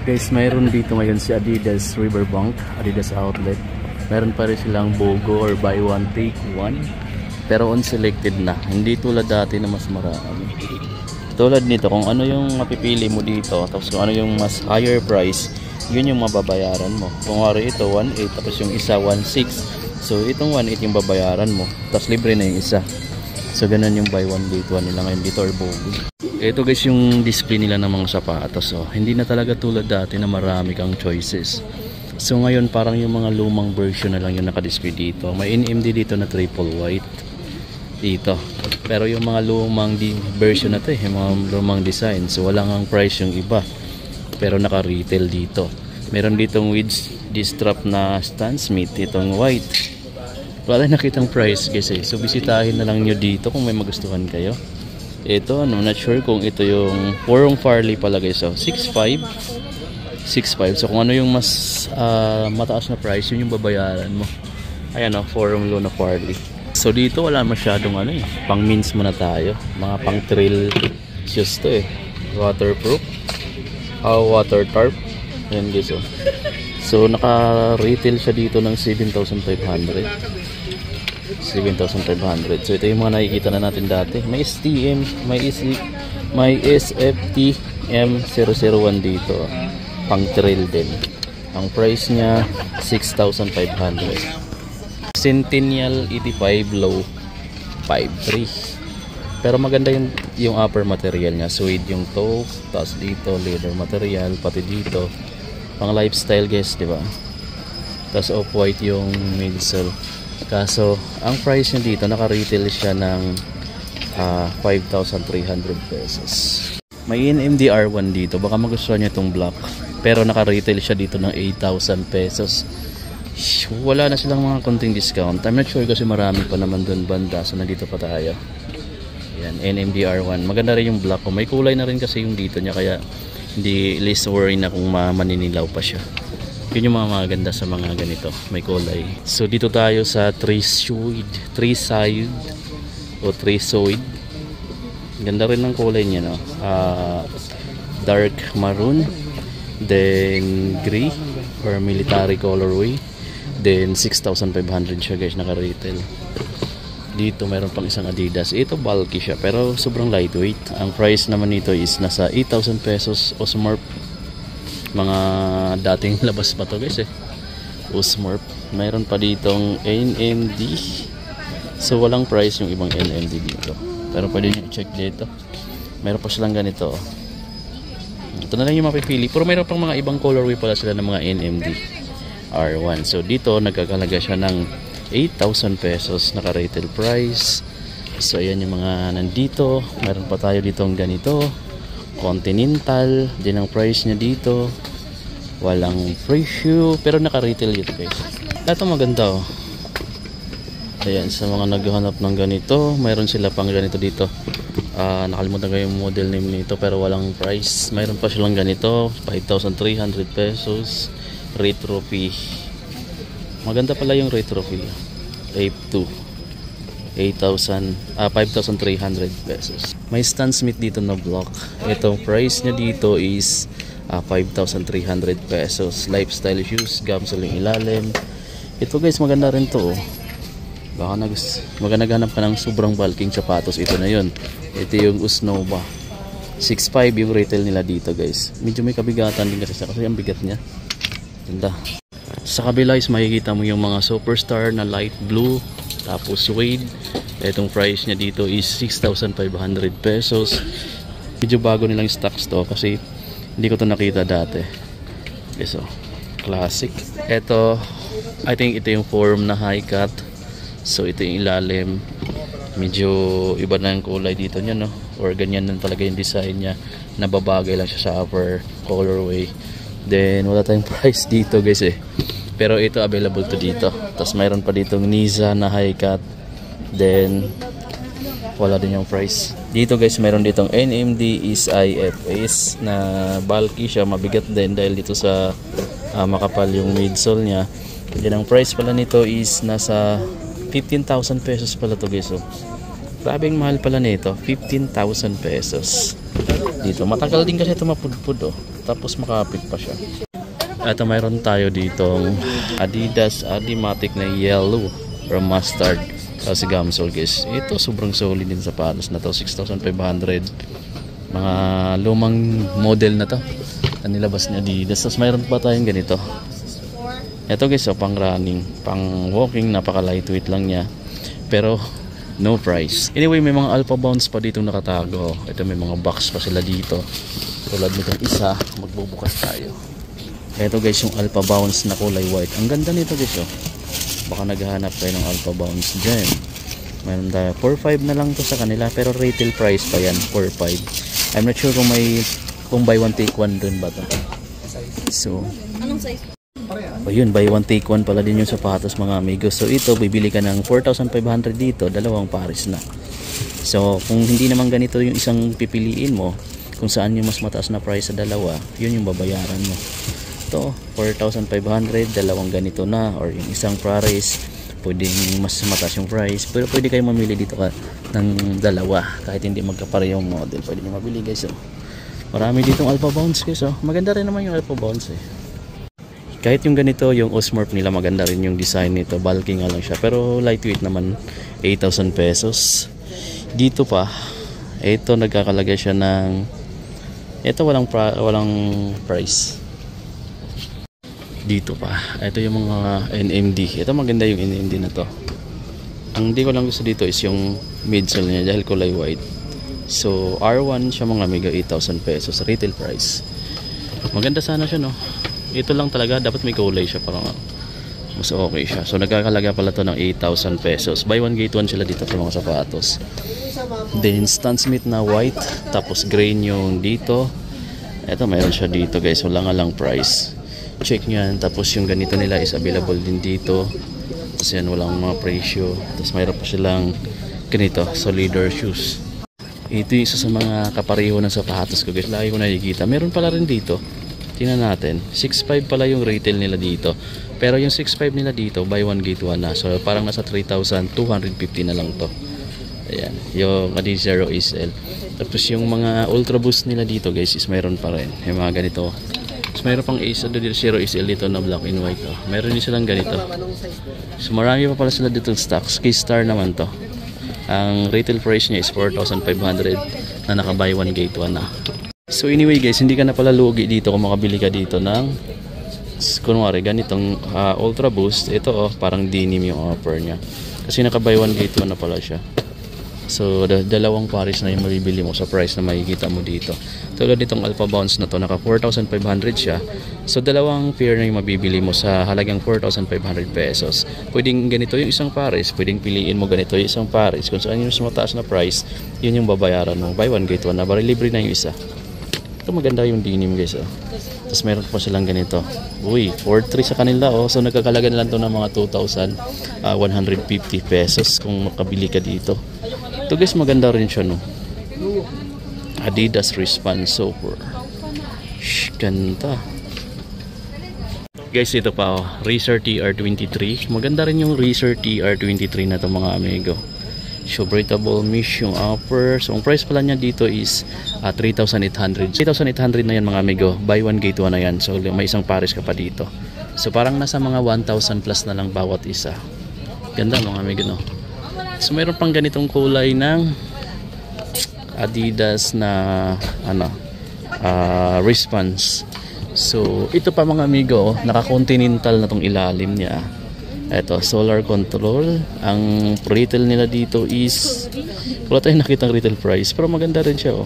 Guys, mayroon dito ngayon si Adidas Riverbank, Adidas Outlet. Meron pa rin silang BOGO or buy one take one. Pero unselected na. Hindi tulad dati na mas marami. Tulad nito, kung ano yung mapipili mo dito, tapos kung ano yung mas higher price, yun yung mababayaran mo. Kung wari ito 1.8 tapos yung isa 1.6. So itong 1.8 yung babayaran mo, tapos libre na yung isa. So ganun yung buy one get one nila ngayon dito or BOGO. Ito guys yung display nila ng mga sapatos. So hindi na talaga tulad dati na marami kang choices. So ngayon parang yung mga lumang version na lang yung nakadisplay dito. May NMD dito na triple white dito. Pero yung mga lumang version na to, yung mga lumang design, so wala ngang price yung iba. Pero naka-retail dito. Meron ditong with this strap na Stan Smith, itong white. Wala nakitang price guys eh. So bisitahin na lang nyo dito kung may magustuhan kayo. Ito, I'm not sure kung ito yung Forum Farley pala guys. So 6.5. So kung ano yung mas mataas na price, yun yung babayaran mo. Ayan o, Forum Luna Farley. So dito wala masyadong ano eh, pang means muna tayo, mga pang trail shoes to eh, waterproof, water tarp, yan guys oh. So naka retail siya dito ng 7,500. So ito yung mga nakikita na natin dati, may STM, may SFT M001 dito, pang trail din. Ang price niya 6,500. Centennial 85 low 5.3. Pero maganda yung upper material niya, suede yung toe, tapos dito leather material, pati dito pang lifestyle guys, di ba? Tapos off-white yung midsole. Kaso ang price niya dito naka-retail siya ng 5,300 pesos. May NMD R1 dito, baka magustuhan niya itong black, pero naka-retail siya dito ng 8,000 pesos. Wala na silang mga konting discount. I'm not sure kasi marami pa naman doon banda. So nandito pa tayo. Yan, NMD R1. Maganda rin yung black ko. May kulay na rin kasi yung dito niya, kaya hindi least worry na kung maninilaw pa siya. Yun yung mga maganda sa mga ganito, may kulay. So dito tayo sa three-side o three-side. Ganda rin ng kulay niya, no? Dark maroon, then gray or military colorway. Then 6,500 siya guys, naka-retail. Dito meron pang isang Adidas. Ito bulky siya pero sobrang lightweight. Ang price naman nito is nasa 8,000 pesos. Osmorp. Mga dating labas pa to guys eh. Osmorp. Meron pa ditong NMD. So walang price yung ibang NMD dito. Pero pwede nyo i-check dito. Meron pa silang ganito. Ito na lang yung mapipili. Pero meron pang mga ibang colorway pala sila ng mga NMD R1. So dito nagkakalaga siya ng 8,000 pesos naka-retail price. So ayan yung mga nandito. Meron pa tayo dito ng ganito, Continental din ang price niya dito. Walang presyo pero naka-retail dito guys. Ito maganda oh. Ayan, sa mga naghahanap ng ganito, mayroon sila pang ganito dito. Nakalimutan ko yung model name nito pero walang price. Mayroon pa silang ganito 5,300 pesos. Retro P. Maganda pala yung Retro P. Ape 2. 5,300 pesos. May Stan Smith dito na block. Itong price niya dito is 5,300 pesos. Lifestyle shoes, gamsol yung ilalim. Ito guys, maganda rin to. Baka maghanap ka ng sobrang bulking sapatos, ito na yun. Ito yung Usnova. 6.5 yung retail nila dito guys. Medyo may kabigatan din kasi ang bigat niya. Ganda. Sa kabila is makikita mo yung mga Superstar na light blue, tapos suede. Itong price niya dito is 6,500 pesos. Medyo bago nilang stocks to kasi hindi ko to nakita dati. Okay, so classic. Ito, I think ito yung form na high cut. So ito yung ilalim. Medyo iba na yung kulay dito niya, no? Or ganyan na talaga yung design niya. Nababagay lang siya sa upper colorway. Then wala tayong price dito guys eh. Pero ito available to dito. Tapos mayroon pa ditong Niza na high cut. Then wala din yung price. Dito guys mayroon ditong NMD is IFS na bulky siya, mabigat din dahil dito sa makapal yung midsole niya. Then ang price pala nito is nasa 15,000 pesos pala to guys. So grabing mahal pala nito, 15,000 pesos. dito. Matagal din kasi ito mapudpud oh. Tapos makapit pa siya. Ito mayroon tayo ditong Adidas Adimatic na yellow or mustard. Kasi gamsol guys. Ito sobrang solid din sapatos na to. 6,500. Mga lumang model na to. Ang nilabas niya Adidas. Tapos mayroon pa tayong ganito. Ito guys, oh, pang running, pang walking, napaka lightweight lang niya. Pero no price. Anyway, may mga Alpha Bounce pa dito nakatago. Ito may mga box pa sila dito. Tulad nitong isa, magbubukas tayo. Ito guys, yung Alpha Bounce na kulay white. Ang ganda nito guys, oh. Baka naghahanap tayo ng Alpha Bounce dyan. Mayroon tayo 4.5 na lang to sa kanila, pero retail price pa yan, 4.5. I'm not sure kung buy one take one dun ba to. So anong size? O yun, buy one take one pala din yung sapatos mga amigos. So ito, bibili ka ng 4,500 dito, dalawang pares na. So kung hindi naman ganito yung isang pipiliin mo, kung saan yung mas mataas na price sa dalawa, yun yung babayaran mo. Ito, 4,500, dalawang ganito na, or yung isang pares, pwedeng mas mataas yung price. Pero pwede kayo mamili dito ng dalawa, kahit hindi magkaparehong model. Pwede nyo mabili guys. Oh. Marami ditong Alpha Bounce guys. Oh. Maganda rin naman yung Alpha Bounce eh. Kahit yung ganito, yung Osmorph nila, maganda rin yung design nito. Bulky nga lang siya. Pero lightweight naman, 8,000 pesos. Dito pa, ito nagkakalagay siya ng... Ito walang price. Dito pa. Ito yung mga NMD. Ito maganda yung NMD na to. Ang di ko lang gusto dito is yung midsole niya dahil kulay white. So, R1 siya mga mega 8,000 pesos. Retail price. Maganda sana siya no. Ito lang talaga, dapat may kulay siya para mas okay siya. So nagkakalaga pala to ng 8,000 pesos. Buy one get one sila dito sa mga sapatos. Then Stan Smith na white, tapos green yung dito. Ito mayroon siya dito guys, wala nga lang price. Check nyo yan. Tapos yung ganito nila is available din dito. Tapos yan, walang mga presyo. Tapos mayroon pa silang ganito, Solider shoes. Ito yung isa sa mga kapareho ng sapatos ko guys. Lagi ko nakikita. Meron pala rin dito. Tingnan natin, 6.5 pala yung retail nila dito. Pero yung 6.5 nila dito, buy one get one na. So parang nasa 3,250 na lang to. Ayan, yung Adidas Zero SL. Tapos yung mga Ultra Boost nila dito guys is mayroon pa rin. Yung mga ganito. Tapos mayroon pang Adidas Zero SL dito na black and white. Oh. Meron din silang ganito. So marami pa pala sila dito stocks. Keystar naman to. Ang retail price niya is 4,500 na naka buy one get one na. So anyway guys, hindi ka na pala lugi dito kung makabili ka dito ng kunwari ganitong Ultra Boost. Ito oh, parang denim yung offer niya. Kasi naka buy one get one na pala siya. So dalawang pares na yung mabibili mo sa price na makikita mo dito. Tulad nitong Alpha Bounce na to, naka 4,500 siya. So dalawang pair na yung mabibili mo sa halagang 4,500 pesos. Pwedeng ganito yung isang pares, pwedeng piliin mo ganito yung isang pares. Kung saan yung mas mataas na price, yun yung babayaran mo. Buy one get one na, bari libre na yung isa. Ito maganda yung denim guys oh. Tapos meron pa silang ganito. Uy, 4,300 sa kanila oh. So nagkakalaga na lang to ng mga 2,150 pesos kung makabili ka dito. Ito guys, maganda rin siya no. Adidas Response Super. Ganda. Guys, ito pa oh, Racer TR23. Maganda rin yung Racer TR23 na to mga amigo. So breathable mesh yung upper. So ang price pala niya dito is 3,800. 3,800 na yan mga amigo. Buy one get one na yan. So may isang pares ka pa dito. So parang nasa mga 1,000 plus na lang bawat isa. Ganda mga amigo no. So mayroon pang ganitong kulay ng Adidas na Response. So ito pa mga amigo, naka-continental na tong ilalim niya. Ito, solar control. Ang retail nila dito is, wala tayong nakitang retail price, pero maganda rin siya oh.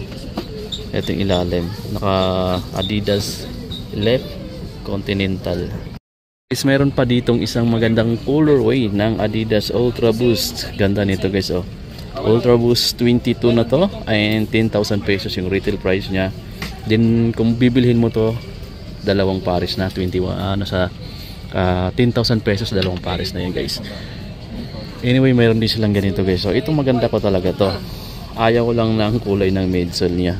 Ito yung ilalim, naka Adidas left Continental. Guys, meron pa ditong isang magandang colorway ng Adidas Ultra Boost. Ganda nito guys oh. Ultra Boost 22 na to, and 10,000 pesos yung retail price niya. Then kung bibilhin mo to, dalawang pares na 10,000 pesos, dalawang pares na yan guys. Anyway, mayroon din silang ganito guys. So itong maganda ko talaga to. Ayaw ko lang ng kulay ng midsole niya.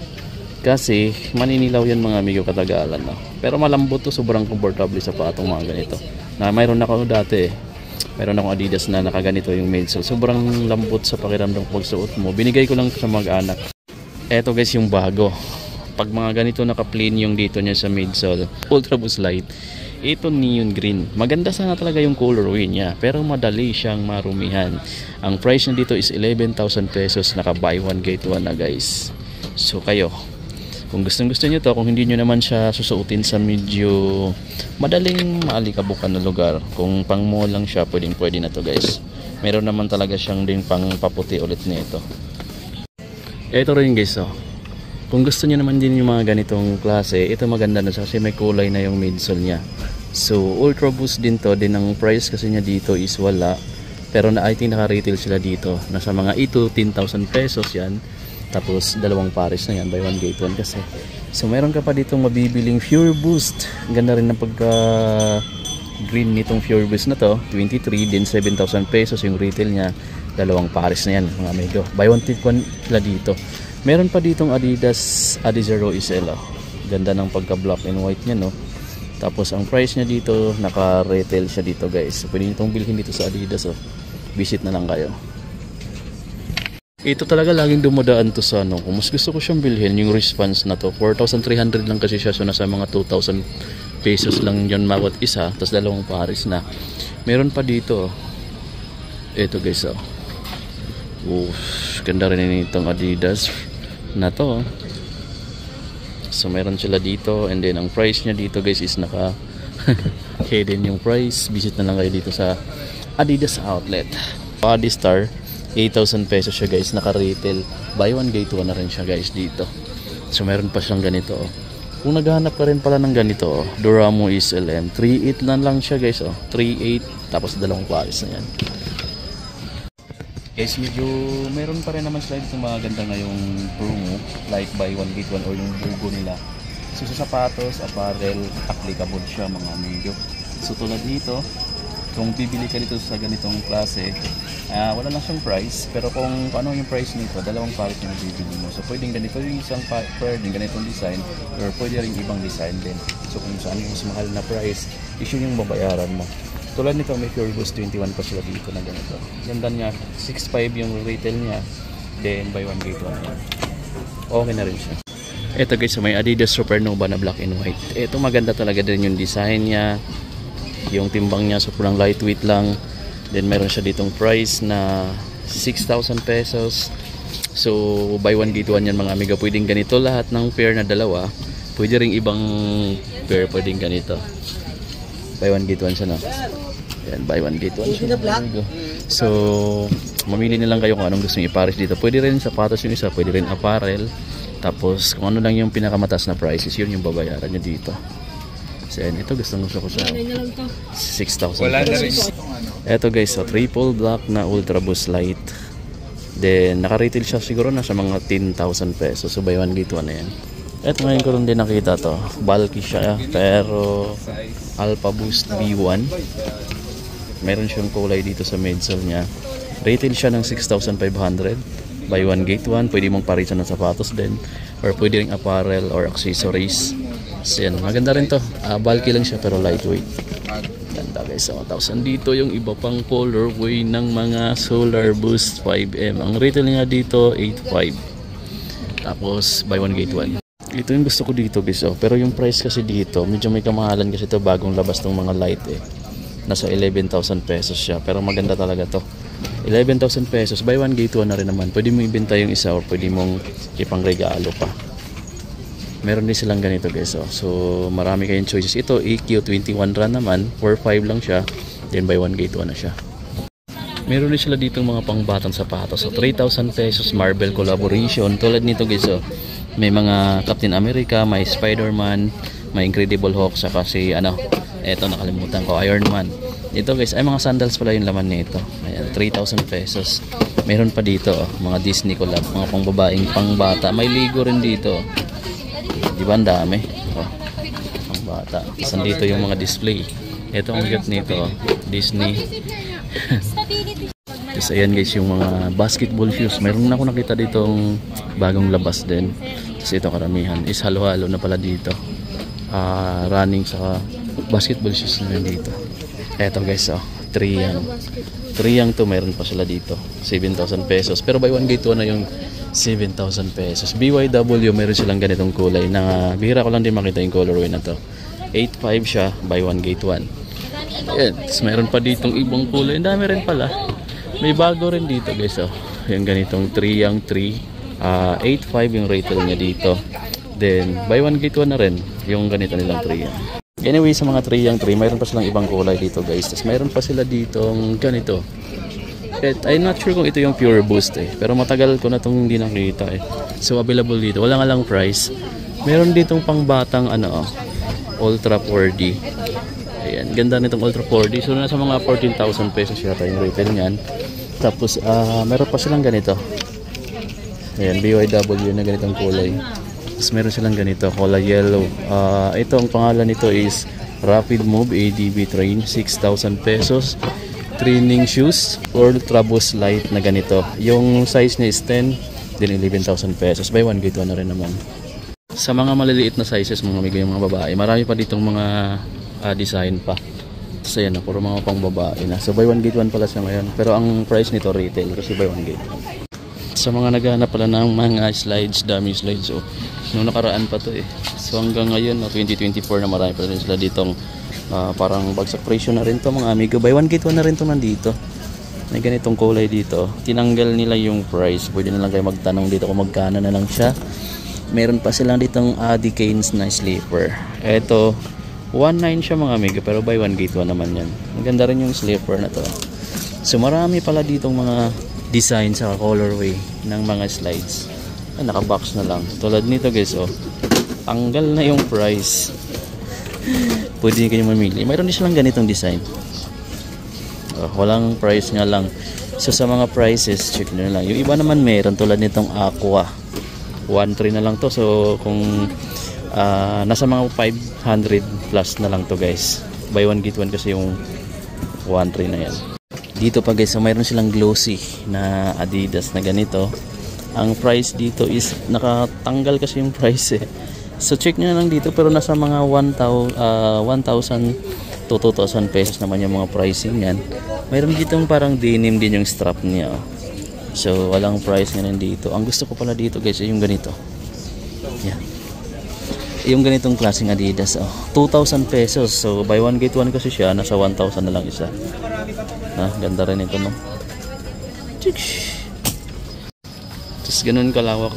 Kasi maninilaw yan mga amigo katagalan no? Pero malambot to, sobrang comfortable sa patong mga ganito. Na mayroon ako dati mayroon akong Adidas na nakaganito yung midsole. Sobrang lambot sa pakiramdam pag suot mo. Binigay ko lang sa mag-anak. Eto guys yung bago. pag mga ganito naka-plain yung dito niya sa midsole, Ultra Boost Light, ito neon green. Maganda sana talaga yung colorway niya, pero madali siyang marumihan. Ang price niya dito is 11,000 pesos, naka buy one get one na guys. So kayo, kung gusto nyo to, kung hindi nyo naman siya susuotin sa medyo madaling maalikabukan na lugar, kung pang mall lang siya, pwede na to guys. Meron naman talaga siyang ding pang paputi ulit nito. Ito rin guys, oh. Kung gusto niyo naman din yung mga ganitong klase, ito maganda na siya kasi may kulay na yung midsole niya. So Ultra Boost din to, din ang price kasi niya dito is wala. Pero I think naka-retail sila dito. Nasa mga 10,000 pesos yan. Tapos dalawang pares na yan, buy one get one kasi. So meron ka pa ditong mabibiling Pure Boost. Ganda rin ng pagka green nitong Pure Boost na to, 23 din 7,000 pesos yung retail niya. Dalawang pares na yan mga amigo. Buy one get one sila dito. Meron pa ditong Adidas Adizero SL. Ganda ng pagka black and white niya, no. Tapos ang price niya dito, naka-retail siya dito guys. So, pwede nyo itong bilhin dito sa Adidas, oh. Visit na lang kayo. Ito talaga laging dumadaan to sa ano. Kung mas gusto ko siyang bilhin, yung response na to. 4,300 lang kasi siya. So nasa mga 2,000 pesos lang yun bawat isa. Tapos dalawang pares na. Meron pa dito, oh. Ito guys, oh. Ganda rin itong Adidas na to. So meron sila dito, and then ang price niya dito guys is naka hidden yung price. Visit na lang kayo dito sa Adidas outlet. Bodystar, 8,000 pesos siya guys, naka retail. Buy one get one na rin siya guys dito. So meron pa siyang ganito, oh. Kung naghahanap ka rin pala ng ganito, oh, Duramo SLM, 3.8 lang siya guys, oh. 3.8 tapos dalawang pares na yan. Guys, medyo meron pa rin naman sila itong mga ganda ngayong promo, like buy one get one or yung logo nila. So sa sapatos, apparel, applicable siya mga amigo. So tulad dito, kung bibili ka dito sa ganitong klase, wala lang siyang price, pero kung ano yung price nito, dalawang pares yung bibili mo. So pwedeng ganito yung isang pair din ganitong design, or pwede rin ibang design din. So kung saan yung mas mahal na price, issue yung babayaran mo. Tulad nito, may Pure Boost 21 pa sila dito na ganito. Ganda niya, 6.5 yung retail niya, then buy one get one yan. Okay na rin siya. Ito guys, may Adidas Supernova na black and white. Ito maganda talaga din yung design niya, yung timbang niya sobrang lightweight lang. Then meron siya ditong price na 6,000 pesos. So buy one get one yan mga amiga. Pwedeng ganito lahat ng pair na dalawa. Pwede ring ibang pair, pwedeng ganito. Buy one get one siya, no? Yan, buy one get one siya. So mamili na lang kayo kung anong gusto niyo ipares dito. Pwede rin sapatos yung isa, pwede rin apparel. Tapos kung ano lang yung pinakamataas na prices, yun yung babayaran nyo dito. So yan, ito gusto ko sa 6,000 pesos. Ito guys, so triple black na Ultra Boost Light. Then naka-retail siya siguro na sa mga 10,000 pesos. So buy one get one na yan. Ito ngayon ko rin din nakita to. Bulky siya pero Alpha Boost B1. Meron siyang kulay dito sa midsole niya. Retail siya ng 6,500. Buy one get one. Pwede mong parisan ng sapatos din, or pwede ring apparel or accessories. So yan, maganda rin to. Bulky lang siya pero lightweight. Ganda guys. So, tapos andito yung iba pang colorway ng mga Solar Boost 5M. Ang retail niya dito 8.5. Tapos buy one get one. Ito yung gusto ko dito guys, oh. Pero yung price kasi dito medyo may kamahalan kasi ito, bagong labas ng mga light eh. Nasa 11,000 pesos siya, pero maganda talaga to. 11,000 pesos, buy one get one na rin naman. Pwede mo ibenta yung isa or pwede mong ipang regalo pa. Meron din silang ganito guys, oh. So marami kayong choices. Ito EQ21 run naman, 4.5 lang siya. Then buy one get one na siya. Meron din sila ditong mga pangbatang sapatos. So 3,000 pesos, Marvel collaboration. Tulad nito guys, oh. May mga Captain America, may Spider-Man, may Incredible Hulk, saka si eto nakalimutan ko, Iron Man. Ito guys, ay mga sandals pala yung laman nito. Ayan, 3,000 pesos. Meron pa dito, oh, mga Disney collab, mga pangbabaeng pangbata. May Lego rin dito. Di ba ang dami? Oh, pangbata. Saan dito yung mga display? Ito ang higit nito, oh, Disney. Tapos ayan guys, yung mga basketball shoes. Meron na ako nakita ditong bagong labas din. Tapos ito karamihan is halo-halo na pala dito. Running sa basketball shoes na dito. Eto guys, oh, 3 yang to, meron pa sila dito 7,000 pesos, pero buy one get one na yung 7,000 pesos. BYW, meron silang ganitong kulay na bihira ko lang din makita yung colorway na to. 8.5 siya, buy one get one. Ayan, tapos meron pa ditong ibang kulay. Ang dami rin pala. May bago rin dito guys. Oh. Yung ganitong 3 yung 3. 8.5 yung retail niya dito. Then, buy one get one na rin. Yung ganito nilang 3 yan. Anyway, sa mga 3 yung 3, mayroon pa silang ibang kulay dito guys. Tapos mayroon pa sila ditong ganito. I'm not sure kung ito yung Pure Boost eh. Pero matagal ko na itong hindi nakita eh. So, available dito. Wala nga lang price. Meron ditong pang batang Ultra 4D. Ayan, ganda nitong Ultra 4D. So nasa mga 14,000 pesos yata yung retail niyan. Tapos meron pa silang ganito. Ayan, BYW na ganitong kulay. Tapos meron silang ganito, kulay yellow. Ito ang pangalan nito is Rapid Move ADB Train, 6,000 pesos. Training shoes Ultra Boost Light na ganito. Yung size niya is 10, then 11,000 pesos. Buy one get one na rin naman. Sa mga maliliit na sizes mga amigo, yung mga babae, marami pa ditong mga design pa. So yan, puro mga pang babae na. So buy one get one pala siya ngayon. Pero ang price nito retail kasi buy one get one. Sa mga naghahanap pala ng mga slides, dummy slides, nung nakaraan pa to eh. So hanggang ngayon, 2024 na marami pa rin sila ditong parang bagsak presyo na rin to mga amigo. Buy one get one na rin to nandito. May ganitong kulay dito. Tinanggal nila yung price. Pwede na lang kayo magtanong dito kung magkano na lang siya. Meron pa silang ditong Adi Canes na sleeper. Ito 1.9 siya mga amigo, pero buy one get one naman yan. Maganda rin yung sleeper na to. So marami pala ditong mga design sa colorway ng mga slides. Nakabox na lang. Tulad nito guys, tanggal na yung price. Pwede kayo mamili. Mayroon din silang ganitong design. Walang price nga lang. So sa mga prices, check nyo na lang. Yung iba naman meron tulad nitong Aqua. 1.3 na lang to. So kung nasa mga 500 plus na lang to guys. Buy one get one kasi yung 1.3 na yan. Dito pa guys, so mayroon silang glossy na Adidas na ganito. Ang price dito is nakatanggal kasi yung price eh. So check nyo na lang dito, pero nasa mga 1,000 to 2,000 pesos naman yung mga pricing yan. Mayroon ditong parang denim din yung strap niya. So walang price nga dito. Ang gusto ko pala dito guys ay yung ganito. Yan. Yung ganitong klaseng Adidas, 2,000 pesos. So buy one get one kasi siya, nasa 1,000 na lang isa. Ganda rin ito no. Tapos ganun kalawak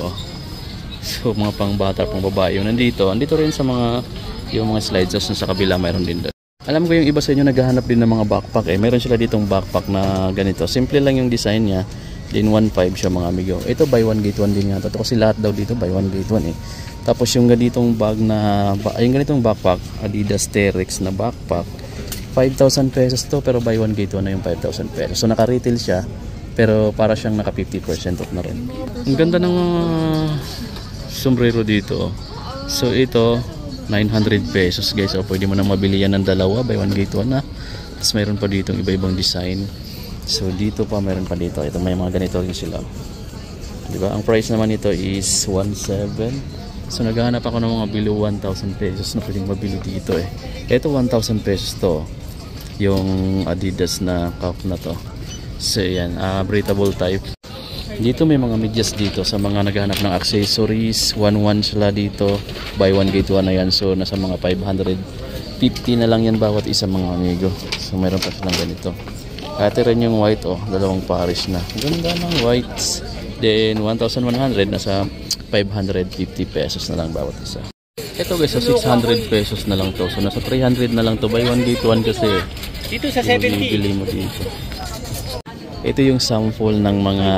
So mga pang bata, pang babae yung nandito. Andito rin sa mga yung mga slides sa kabila mayroon din doon. Alam ko yung iba sa inyo naghahanap din ng mga backpack Meron sila ditong backpack na ganito. Simple lang yung design niya. Din 1.5 siya mga amigo. Ito buy one get one din nga. Ito kasi lahat daw dito buy one get one Tapos yung ganitong bag na yung ganitong backpack, Adidas T-Rex na backpack, 5,000 pesos to, pero buy one get one na yung 5,000 pesos. So naka-retail siya, pero para siyang naka 50% off na rin. Ang ganda ng sombrero dito. So ito 900 pesos guys. Pwede mo nang mabili yan ng dalawa, buy one get one na. Tapos mayroon pa dito iba-ibang design. So dito pa mayroon pa dito. Ito may mga ganito rin sila. Diba? Ang price naman nito is 1,700. So naghahanap ako ng mga below 1,000 pesos na pwedeng mabili dito Ito 1,000 pesos to. Yung Adidas na cup na to. So yan, breathable type. Dito may mga medyas dito sa mga naghahanap ng accessories. 1.1 sila dito. Buy one get one na yan. So nasa mga 550 na lang yan bawat isa mga amigo. So mayroon pa silang ganito. Ate rin yung white dalawang pares na. Ganda ng whites. Then 1,100 nasa 550 pesos na lang bawat isa. Ito guys, 600 pesos na lang to. So nasa 300 na lang to. Buy one get one kasi dito sa 70. Bibili mo dito. Ito yung sample ng mga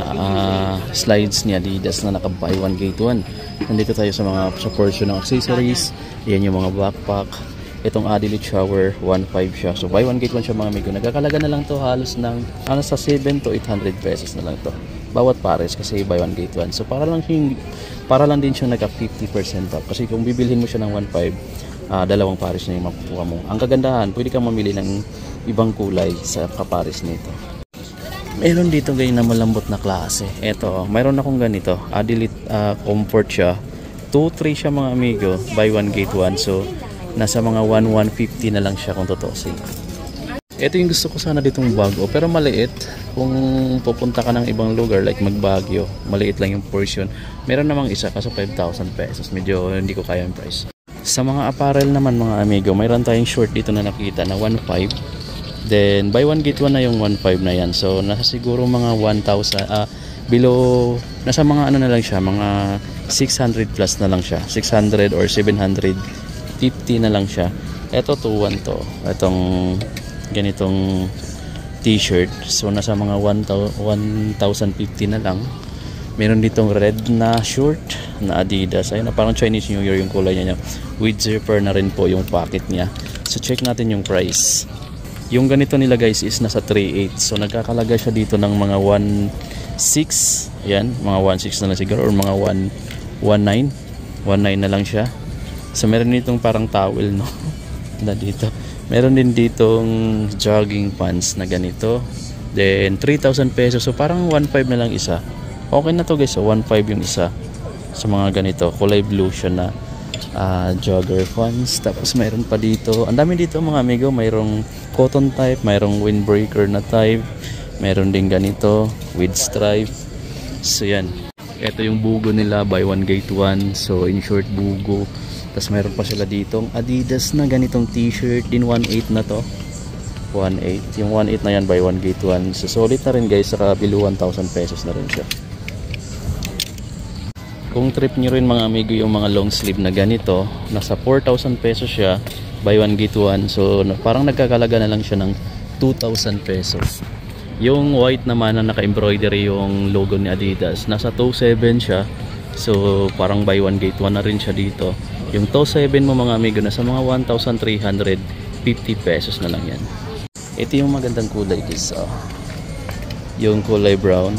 slides ni Adidas na naka buy one get one. Nandito tayo sa mga portion ng accessories. Yan yung mga backpack. Itong Adilite shower 1.5 siya. So buy one get one siya mga amigo. Nagkakalaga na lang to halos ng sa 7 to 800 pesos na lang to. Bawat pares kasi buy one get one. So para lang din siyang naka 50% off. Kasi kung bibilhin mo siya ng 1.5, dalawang pares na yung makukuha mo. Ang kagandahan, pwede kang mamili ng ibang kulay sa kapares nito. Meron dito ganyan na malambot na klase. Ito, mayroon akong ganito. Adilite comfort siya. 2.3 siya mga amigo. Buy one get one. So nasa mga 1,150 na lang siya kung totoo. Ito yung gusto ko sana ditong Baguio, pero maliit. Kung pupunta ka ng ibang lugar like Magbaguio, maliit lang yung portion. Meron namang isa kaso 5,000 pesos. Medyo hindi ko kaya yung price. Sa mga apparel naman mga amigo, mayroon tayong short dito na nakita na 1.5. Then buy one get one na yung 1.5 na yan. So nasa siguro mga 1,000 below, nasa mga ano na lang siya, mga 600 plus na lang siya. 600 or 750 na lang siya. Ito 2.1 to. Itong ganitong t-shirt, so nasa mga 1,050 na lang. Meron ditong red na short na Adidas, ayun na parang Chinese New Year yung kulay niya, with zipper na rin po yung pocket niya. So check natin yung price. Yung ganito nila guys is nasa 3.8, so nagkakalaga siya dito ng mga 1.6, yan, mga 1.6 na lang siguro, or mga 1.19 na lang siya. So meron ditong parang towel, no, na dito. Meron din ditong jogging pants na ganito. Then 3,000 pesos. So parang 1.5 na lang isa. Okay na to guys. So 1.5 yung isa. Sa mga ganito. Kulay blue siya na jogger pants. Tapos mayroon pa dito. Ang dami dito mga amigo. Mayroong cotton type. Mayroong windbreaker na type. Mayroon din ganito with stripe. So yan. Ito yung bugo nila. Buy one get one. So in short bugo. Tapos mayroon pa sila ditong Adidas na ganitong t-shirt din, 1.8 na to. 1.8. Yung 1.8 na yan, buy one get one. So solid na rin guys, saka below 1,000 pesos na rin siya. Kung trip nyo rin mga amigo yung mga long sleeve na ganito, nasa 4,000 pesos siya, buy one get one. So parang nagkakalaga na lang siya ng 2,000 pesos. Yung white naman na naka-embroidery yung logo ni Adidas, nasa 2,700 siya. So parang buy one get one na rin siya dito. Yung toe 7 mo mga amigo na sa mga 1,350 pesos na lang yan. Ito yung magandang kulay guys. Yung kulay brown.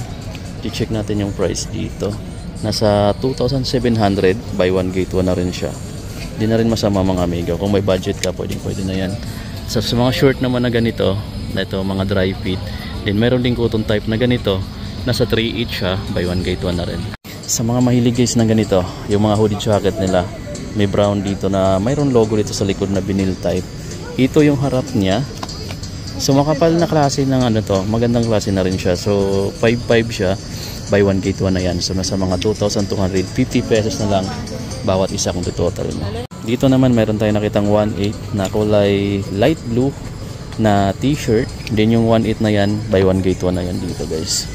I-check natin yung price dito. Nasa 2,700. Buy one get one na rin siya. Di na rin masama mga amigo. Kung may budget ka, pwede na yan. Sa mga short naman na ganito, na ito mga dry fit. Then meron din cotton type na ganito. Nasa 3 each siya. Buy one get one na rin. Sa mga mahilig guys na ganito, yung mga hoodie jacket nila, may brown dito na mayroon logo dito sa likod na vinyl type. Ito yung harap niya. So makapal na klase ng ano to, magandang klase na rin siya. So 5.5 siya, buy one get one na yan. So nasa mga 2,250 pesos na lang bawat isa kung total mo. Dito naman meron tayong nakitang 1.8 na kulay light blue na t-shirt. Then yung 1.8 na yan, buy one get one na yan dito guys.